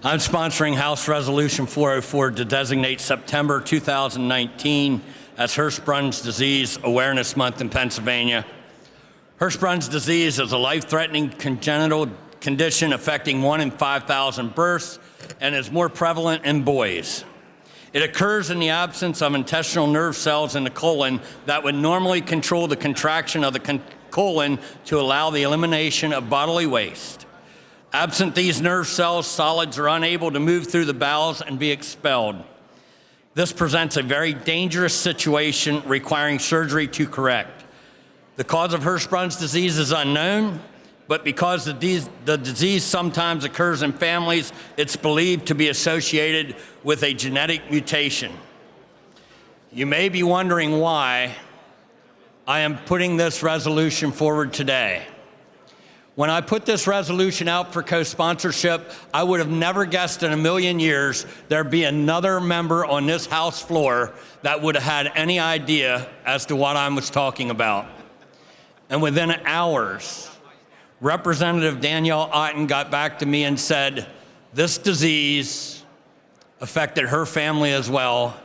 I'm sponsoring House Resolution 404 to designate September 2019 as Hirschsprung's Disease Awareness Month in Pennsylvania. Hirschsprung's disease is a life-threatening congenital condition affecting 1 in 5,000 births and is more prevalent in boys. It occurs in the absence of intestinal nerve cells in the colon that would normally control the contraction of the colon to allow the elimination of bodily waste. Absent these nerve cells, solids are unable to move through the bowels and be expelled. This presents a very dangerous situation requiring surgery to correct. The cause of Hirschsprung's disease is unknown, but because the disease sometimes occurs in families, it's believed to be associated with a genetic mutation. You may be wondering why I am putting this resolution forward today. When I put this resolution out for co-sponsorship, I would have never guessed in a million years there'd be another member on this House floor that would have had any idea as to what I was talking about. And within hours, Representative Danielle Otten got back to me and said, this disease affected her family as well.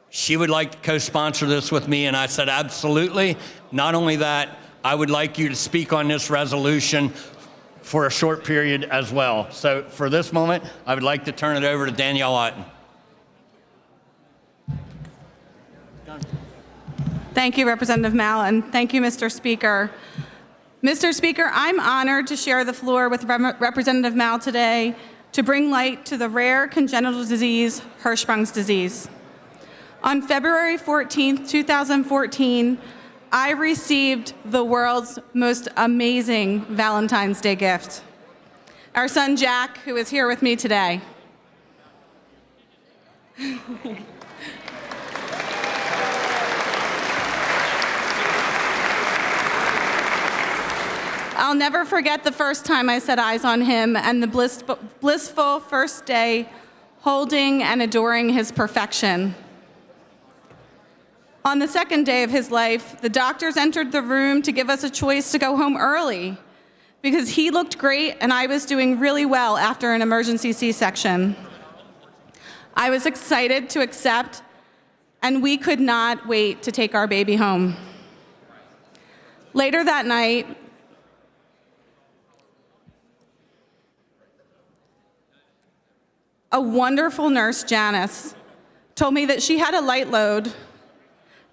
She would like to co-sponsor this with me, and I said, absolutely. Not only that, I would like you to speak on this resolution for a short period as well. So for this moment, I would like to turn it over to Danielle Otten. Thank you, Representative Mal, and thank you, Mr. Speaker. Mr. Speaker, I'm honored to share the floor with Representative Mal today to bring light to the rare congenital disease, Hirschsprung's disease. On February 14, 2014, I received the world's most amazing Valentine's Day gift. Our son, Jack, who is here with me today. I'll never forget the first time I set eyes on him and the blissful first day holding and adoring his perfection. On the second day of his life, the doctors entered the room to give us a choice to go home early because he looked great and I was doing really well after an emergency C-section. I was excited to accept, and we could not wait to take our baby home. Later that night, a wonderful nurse, Janice, told me that she had a light load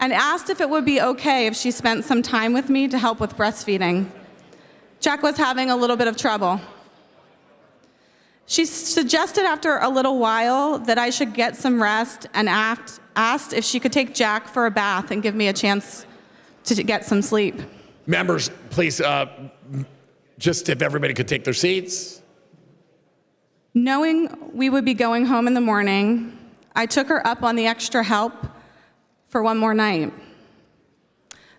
and asked if it would be okay if she spent some time with me to help with breastfeeding. Jack was having a little bit of trouble. She suggested after a little while that I should get some rest and asked if she could take Jack for a bath and give me a chance to get some sleep. Members, please, just if everybody could take their seats. Knowing we would be going home in the morning, I took her up on the extra help for one more night.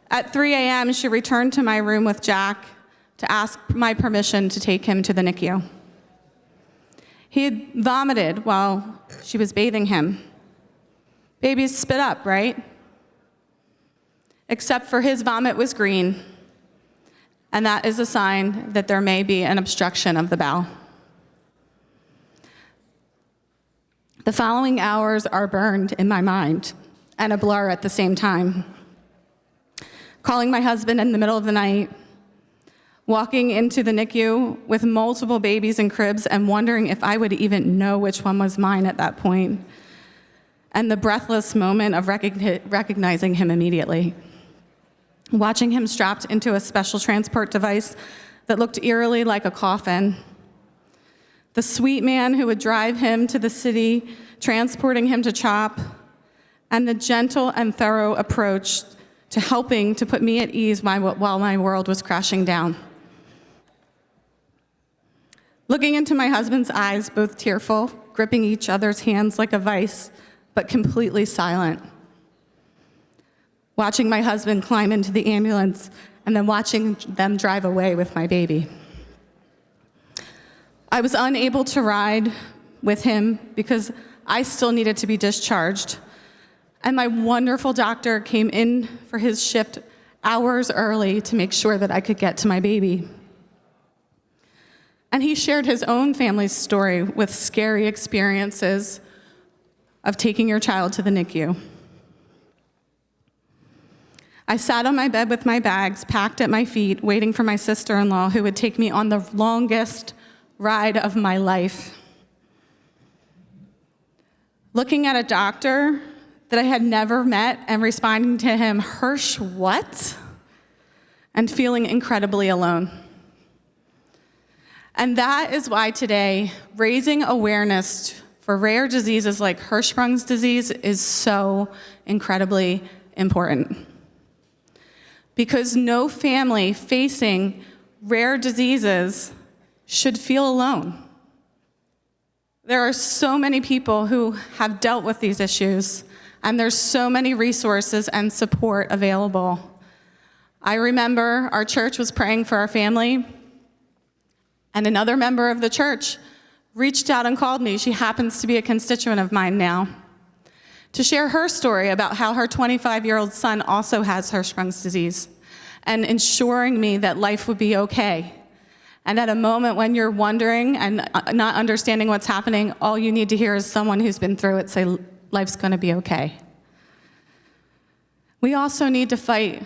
At 3 a.m., she returned to my room with Jack to ask my permission to take him to the NICU. He had vomited while she was bathing him. Babies spit up, right? Except for his vomit was green, and that is a sign that there may be an obstruction of the bowel. The following hours are burned in my mind and a blur at the same time. Calling my husband in the middle of the night, walking into the NICU with multiple babies in cribs and wondering if I would even know which one was mine at that point, and the breathless moment of recognizing him immediately. Watching him strapped into a special transport device that looked eerily like a coffin. The sweet man who would drive him to the city, transporting him to CHOP, and the gentle and thorough approach to helping to put me at ease while my world was crashing down. Looking into my husband's eyes, both tearful, gripping each other's hands like a vice, but completely silent. Watching my husband climb into the ambulance and then watching them drive away with my baby. I was unable to ride with him because I still needed to be discharged. And my wonderful doctor came in for his shift hours early to make sure that I could get to my baby. And he shared his own family's story with scary experiences of taking your child to the NICU. I sat on my bed with my bags packed at my feet, waiting for my sister-in-law, who would take me on the longest ride of my life. Looking at a doctor that I had never met and responding to him, "Hirsch, what?" and feeling incredibly alone. And that is why today, raising awareness for rare diseases like Hirschsprung's disease is so incredibly important. Because no family facing rare diseases should feel alone. There are so many people who have dealt with these issues, and there's so many resources and support available. I remember our church was praying for our family, and another member of the church reached out and called me. She happens to be a constituent of mine now, to share her story about how her 25-year-old son also has Hirschsprung's disease, and ensuring me that life would be okay. And at a moment when you're wondering and not understanding what's happening, all you need to hear is someone who's been through it say, life's gonna be okay. We also need to fight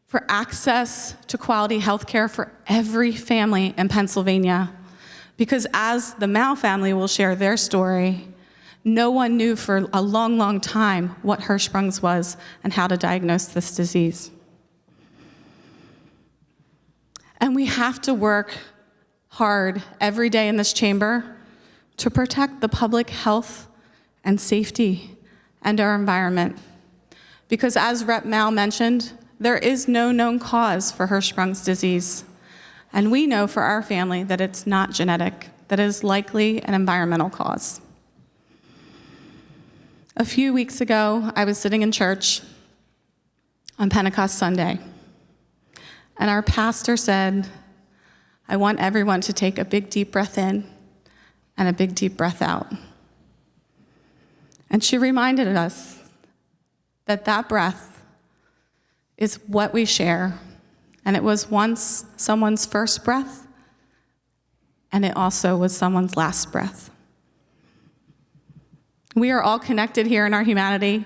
for access to quality health care for every family in Pennsylvania. Because as the Mao family will share their story, no one knew for a long, long time what Hirschsprung's was and how to diagnose this disease. And we have to work hard every day in this chamber to protect the public health and safety and our environment. Because as Rep. Mao mentioned, there is no known cause for Hirschsprung's disease. And we know for our family that it's not genetic, that it is likely an environmental cause. A few weeks ago, I was sitting in church on Pentecost Sunday, and our pastor said, "I want everyone to take a big deep breath in and a big deep breath out." And she reminded us that that breath is what we share, and it was once someone's first breath, and it also was someone's last breath. We are all connected here in our humanity,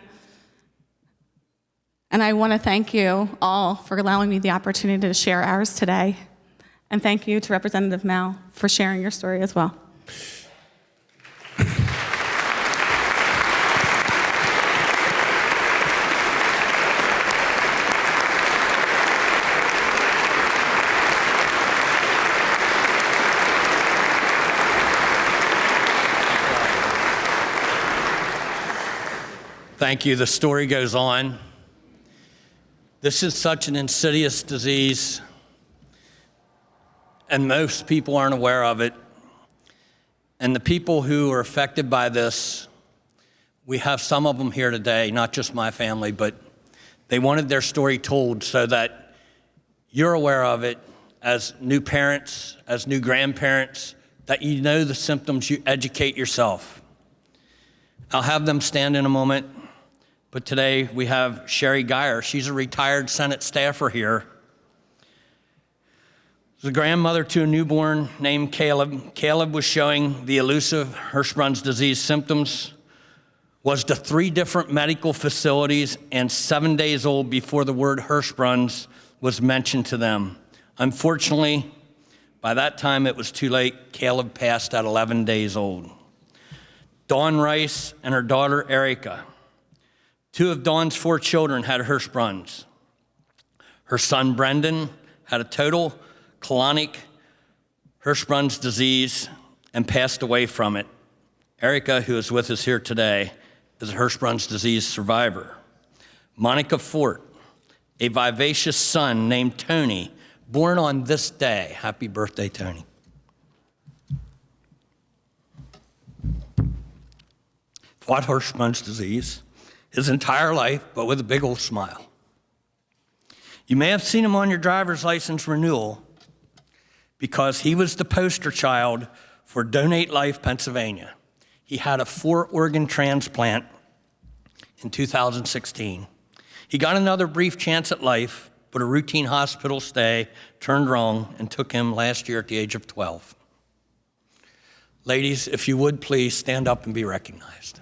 and I want to thank you all for allowing me the opportunity to share ours today, and thank you to Representative Mao for sharing your story as well. Thank you. The story goes on. This is such an insidious disease, and most people aren't aware of it. And the people who are affected by this, we have some of them here today, not just my family, but they wanted their story told so that you're aware of it as new parents, as new grandparents, that you know the symptoms, you educate yourself. I'll have them stand in a moment. But today we have Sherry Geyer. She's a retired Senate staffer here. She's a grandmother to a newborn named Caleb. Caleb was showing the elusive Hirschsprung's disease symptoms, was to 3 different medical facilities, and 7 days old before the word Hirschsprung's was mentioned to them. Unfortunately, by that time it was too late. Caleb passed at 11 days old. Dawn Rice and her daughter Erica. 2 of Dawn's 4 children had Hirschsprung's. Her son Brendan had a total colonic Hirschsprung's disease and passed away from it. Erica, who is with us here today, is a Hirschsprung's disease survivor. Monica Fort, a vivacious son named Tony, born on this day. Happy birthday, Tony. Fought Hirschsprung's disease his entire life, but with a big old smile. You may have seen him on your driver's license renewal because he was the poster child for Donate Life Pennsylvania. He had a 4-organ transplant in 2016. He got another brief chance at life, but a routine hospital stay turned wrong and took him last year at the age of 12. Ladies, if you would please stand up and be recognized.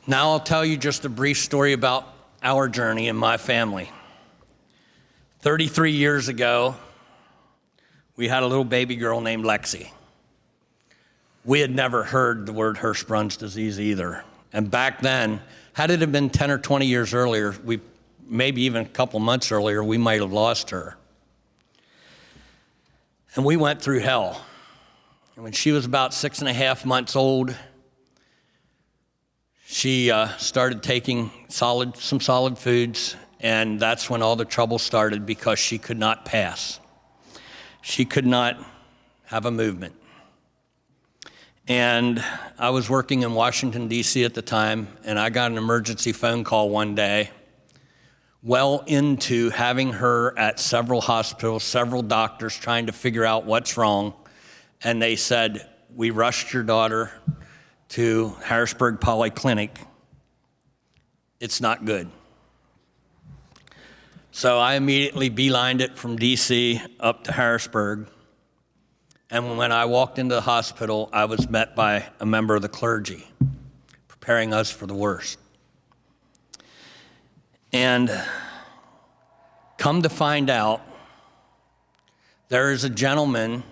Now I'll tell you just a brief story about our journey in my family. 33 years ago, we had a little baby girl named Lexi. We had never heard the word Hirschsprung's disease either. And back then, had it have been 10 or 20 years earlier, maybe even a couple months earlier, we might have lost her. And we went through hell. And when she was about 6.5 months old, she started taking some solid foods, and that's when all the trouble started because she could not pass. She could not have a movement. And I was working in Washington, D.C. at the time, and I got an emergency phone call one day, well into having her at several hospitals, several doctors trying to figure out what's wrong. And they said, "We rushed your daughter to Harrisburg Polyclinic. It's not good." So I immediately beelined it from DC up to Harrisburg. And when I walked into the hospital, I was met by a member of the clergy, preparing us for the worst. And come to find out, there is a gentleman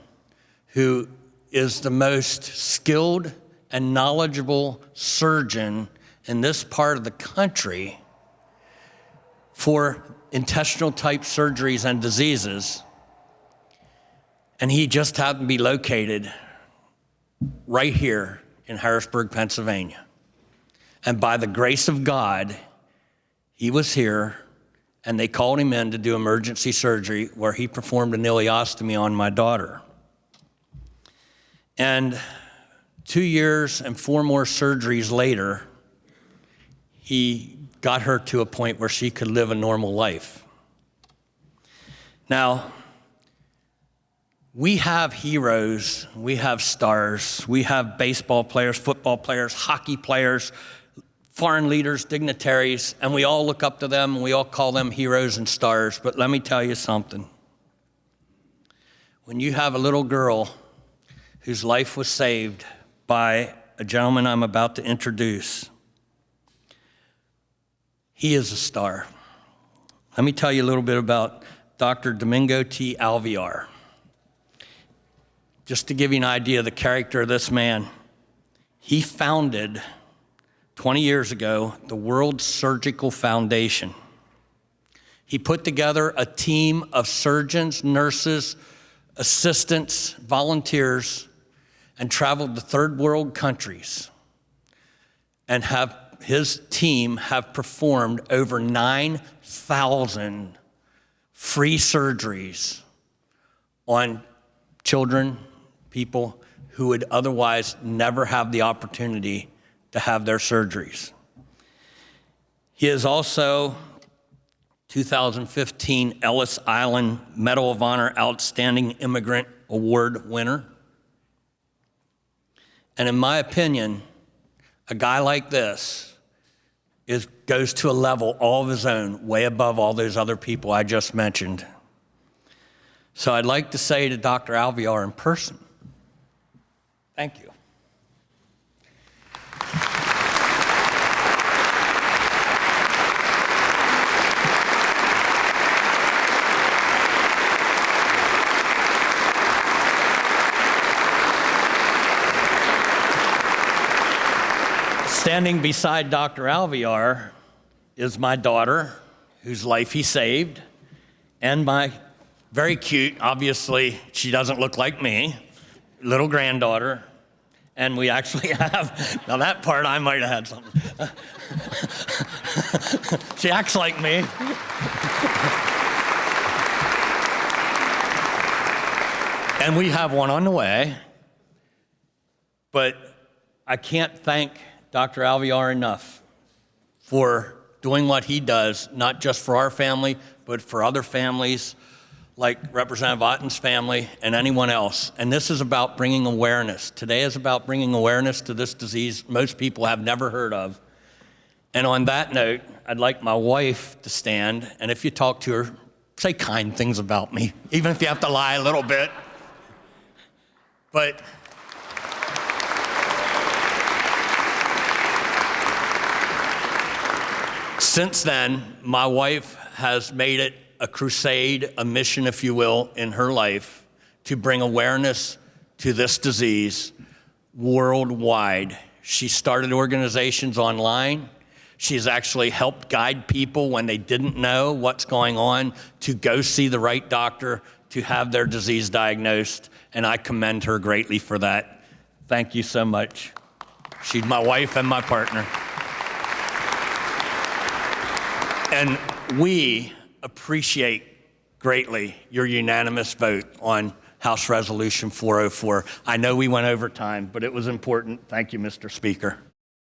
who is the most skilled and knowledgeable surgeon in this part of the country for intestinal type surgeries and diseases. And he just happened to be located right here in Harrisburg, Pennsylvania. And by the grace of God, he was here, and they called him in to do emergency surgery where he performed an ileostomy on my daughter. And 2 years and 4 more surgeries later, he got her to a point where she could live a normal life. Now, we have heroes, we have stars, we have baseball players, football players, hockey players, foreign leaders, dignitaries, and we all look up to them, and we all call them heroes and stars. But let me tell you something. When you have a little girl whose life was saved by a gentleman I'm about to introduce, he is a star. Let me tell you a little bit about Dr. Domingo T. Alvear. Just to give you an idea of the character of this man, he founded 20 years ago the World Surgical Foundation. He put together a team of surgeons, nurses, assistants, volunteers, and traveled to third world countries and his team have performed over 9,000 free surgeries on children, people who would otherwise never have the opportunity to have their surgeries. He is also 2015 Ellis Island Medal of Honor Outstanding Immigrant Award winner. And in my opinion, a guy like this goes to a level all of his own, way above all those other people I just mentioned. So I'd like to say to Dr. Alvear in person, thank you. Standing beside Dr. Alvear is my daughter, whose life he saved, and my very cute, obviously she doesn't look like me, little granddaughter. And we actually have, now that part I might have had something. She acts like me. And we have one on the way. But I can't thank Dr. Alvear enough for doing what he does, not just for our family, but for other families like Representative Otten's family and anyone else. And this is about bringing awareness. Today is about bringing awareness to this disease most people have never heard of. And on that note, I'd like my wife to stand, and if you talk to her, say kind things about me, even if you have to lie a little bit. But since then, my wife has made it a crusade, a mission, if you will, in her life to bring awareness to this disease worldwide. She started organizations online. She's actually helped guide people when they didn't know what's going on to go see the right doctor, to have their disease diagnosed, and I commend her greatly for that. Thank you so much. She's my wife and my partner. And we appreciate greatly your unanimous vote on House Resolution 404. I know we went over time, but it was important. Thank you, Mr. Speaker.